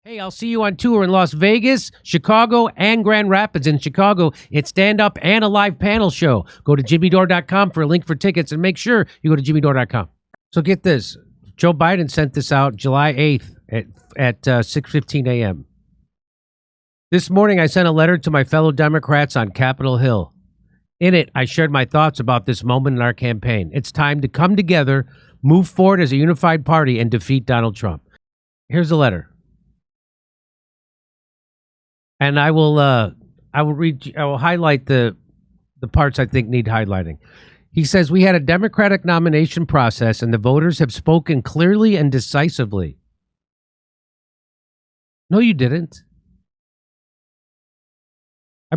Hey, I'll see you on tour in Las Vegas, Chicago, and Grand Rapids. In Chicago, it's stand-up and a live panel show. Go to jimmydore.com for a link for tickets, and make sure you go to jimmydore.com. So get this. Joe Biden sent this out July 8th at 6:15 a.m. This morning, I sent a letter to my fellow Democrats on Capitol Hill. In it, I shared my thoughts about this moment in our campaign. It's time to come together, move forward as a unified party, and defeat Donald Trump. Here's the letter. And I will highlight the parts I think need highlighting. He says, we had a democratic nomination process and the voters have spoken clearly and decisively. No, you didn't.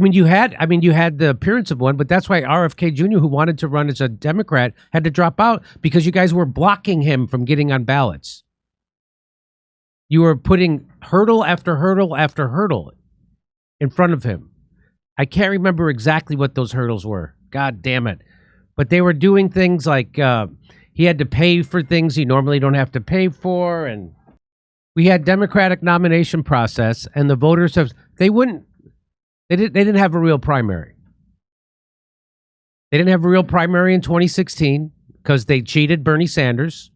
You had the appearance of one, but that's why RFK Jr., who wanted to run as a Democrat, had to drop out because you guys were blocking him from getting on ballots. You were putting hurdle after hurdle after hurdle in front of him. I can't remember exactly what those hurdles were. God damn it. But they were doing things like he had to pay for things he normally don't have to pay for. And we had democratic nomination process and the voters they didn't have a real primary. They didn't have a real primary in 2016 because they cheated Bernie Sanders.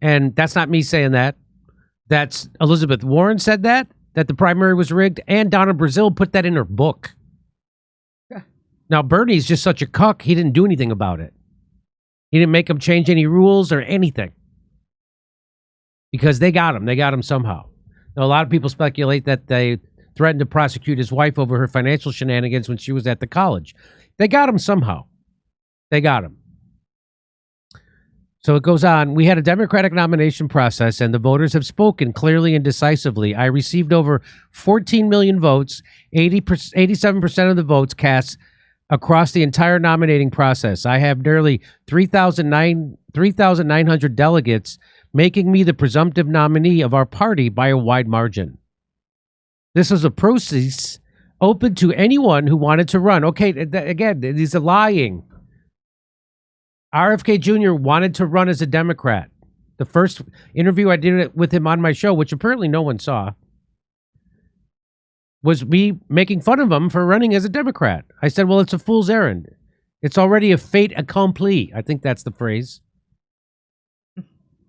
And that's not me saying that. That's Elizabeth Warren said that the primary was rigged, and Donna Brazile put that in her book. Now, Bernie's just such a cuck, he didn't do anything about it. He didn't make them change any rules or anything. Because they got him. They got him somehow. Now, a lot of people speculate that they threatened to prosecute his wife over her financial shenanigans when she was at the college. They got him somehow. They got him. So it goes on. We had a democratic nomination process and the voters have spoken clearly and decisively. I received over 14 million votes, 87% of the votes cast across the entire nominating process. I have nearly 3,900 delegates, making me the presumptive nominee of our party by a wide margin. This is a process open to anyone who wanted to run. Okay, again, these are lying. RFK Jr. wanted to run as a Democrat. The first interview I did with him on my show, which apparently no one saw, was me making fun of him for running as a Democrat. I said, well, it's a fool's errand. It's already a fait accompli. I think that's the phrase.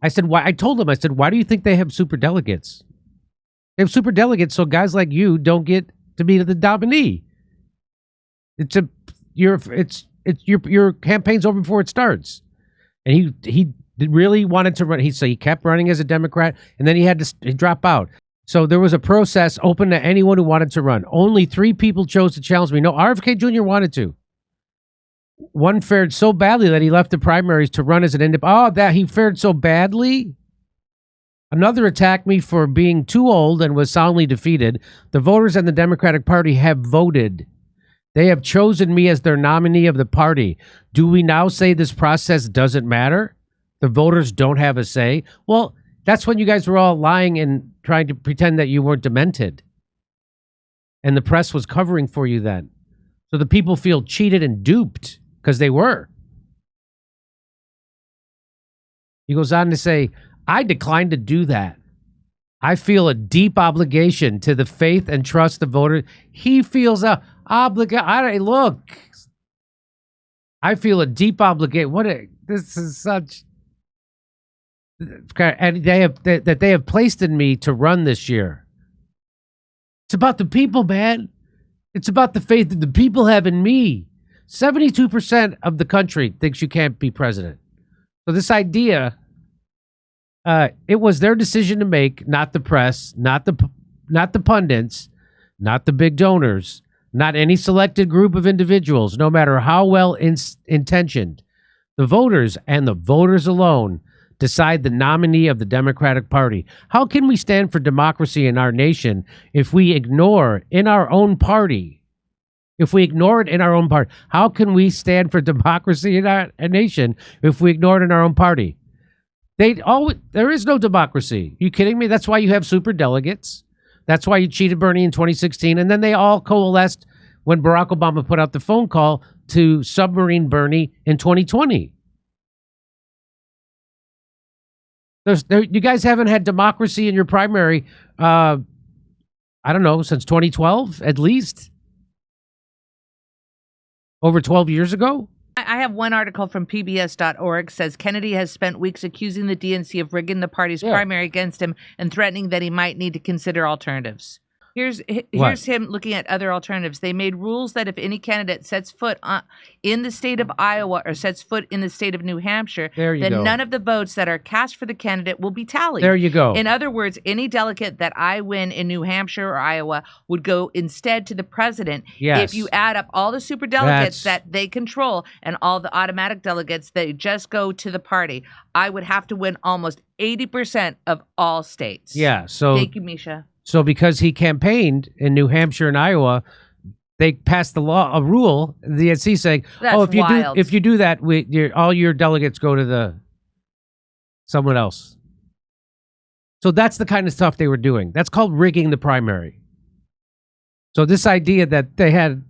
I said, why? I told him, I said, why do you think they have super delegates? They have super delegates so guys like you don't get to be the nominee. Your campaign's over before it starts. And he really wanted to run. He kept running as a Democrat, and then he had to drop out. So there was a process open to anyone who wanted to run. Only 3 people chose to challenge me. No, RFK Jr. wanted to. One fared so badly that he left the primaries to run as an independent. Oh, that he fared so badly? Another attacked me for being too old and was soundly defeated. The voters and the Democratic Party have voted. They have chosen me as their nominee of the party. Do we now say this process doesn't matter? The voters don't have a say? Well, that's when you guys were all lying and trying to pretend that you weren't demented. And the press was covering for you then. So the people feel cheated and duped because they were. He goes on to say, I declined to do that. I feel a deep obligation to the faith and trust the voters. He feels a obligation. Look, I feel a deep obligation. This is such, and they have placed in me to run this year. It's about the people, man. It's about the faith that the people have in me. 72% of the country thinks you can't be president. So this idea, it was their decision to make, not the press, not the pundits, not the big donors, not any selected group of individuals, no matter how well intentioned. The voters and the voters alone decide the nominee of the Democratic Party. How can we stand for democracy in our nation if we ignore in our own party? If we ignore it in our own party, how can we stand for democracy in our nation if we ignore it in our own party? There is no democracy. Are you kidding me? That's why you have super delegates. That's why you cheated Bernie in 2016. And then they all coalesced when Barack Obama put out the phone call to submarine Bernie in 2020. You guys haven't had democracy in your primary, I don't know, since 2012, at least. Over 12 years ago? I have one article from PBS.org says Kennedy has spent weeks accusing the DNC of rigging the party's primary against him and threatening that he might need to consider alternatives. Here's him looking at other alternatives. They made rules that if any candidate sets foot in the state of Iowa or sets foot in the state of New Hampshire, then none of the votes that are cast for the candidate will be tallied. There you go. In other words, any delegate that I win in New Hampshire or Iowa would go instead to the president. If you add up all the superdelegates that they control and all the automatic delegates, they just go to the party. I would have to win almost 80% of all states. Yeah. So thank you, Misha. So because he campaigned in New Hampshire and Iowa, they passed a rule, the DNC saying, if you do that, all your delegates go to someone else. So that's the kind of stuff they were doing. That's called rigging the primary. So this idea that they had,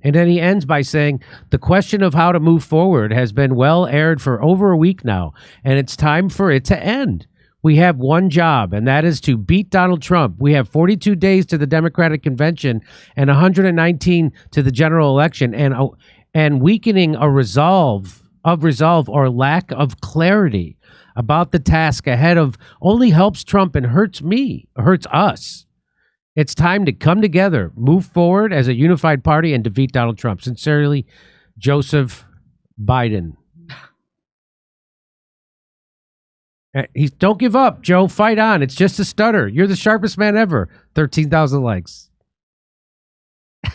and then he ends by saying, the question of how to move forward has been well aired for over a week now, and it's time for it to end. We have one job, and that is to beat Donald Trump. We have 42 days to the Democratic Convention and 119 to the general election, and weakening a resolve or lack of clarity about the task ahead of only helps Trump and hurts us. It's time to come together, move forward as a unified party, and defeat Donald Trump. Sincerely, Joseph Biden. Don't give up, Joe. Fight on. It's just a stutter. You're the sharpest man ever. 13,000 likes. I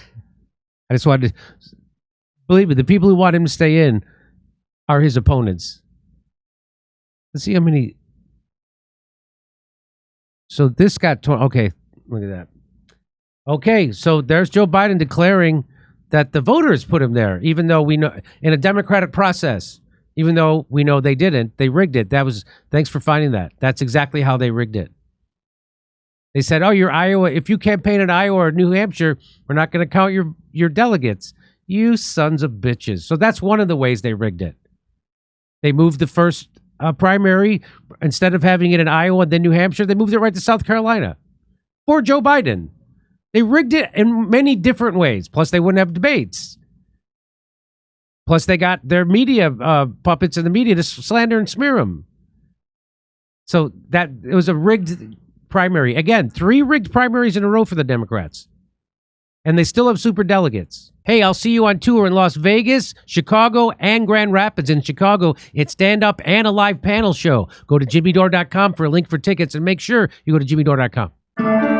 just wanted to believe me. The people who want him to stay in are his opponents. Let's see how many. So this got okay. Look at that. Okay, so there's Joe Biden declaring that the voters put him there, even though we know in a democratic process. Even though we know they didn't, they rigged it. Thanks for finding that. That's exactly how they rigged it. They said, oh, you're Iowa. If you campaign in Iowa or New Hampshire, we're not going to count your delegates. You sons of bitches. So that's one of the ways they rigged it. They moved the first primary. Instead of having it in Iowa and then New Hampshire, they moved it right to South Carolina for Joe Biden. They rigged it in many different ways. Plus, they wouldn't have debates. Plus, they got their media puppets in the media to slander and smear them. So it was a rigged primary. Again, 3 rigged primaries in a row for the Democrats. And they still have super delegates. Hey, I'll see you on tour in Las Vegas, Chicago, and Grand Rapids. In Chicago, it's stand-up and a live panel show. Go to jimmydore.com for a link for tickets, and make sure you go to jimmydore.com.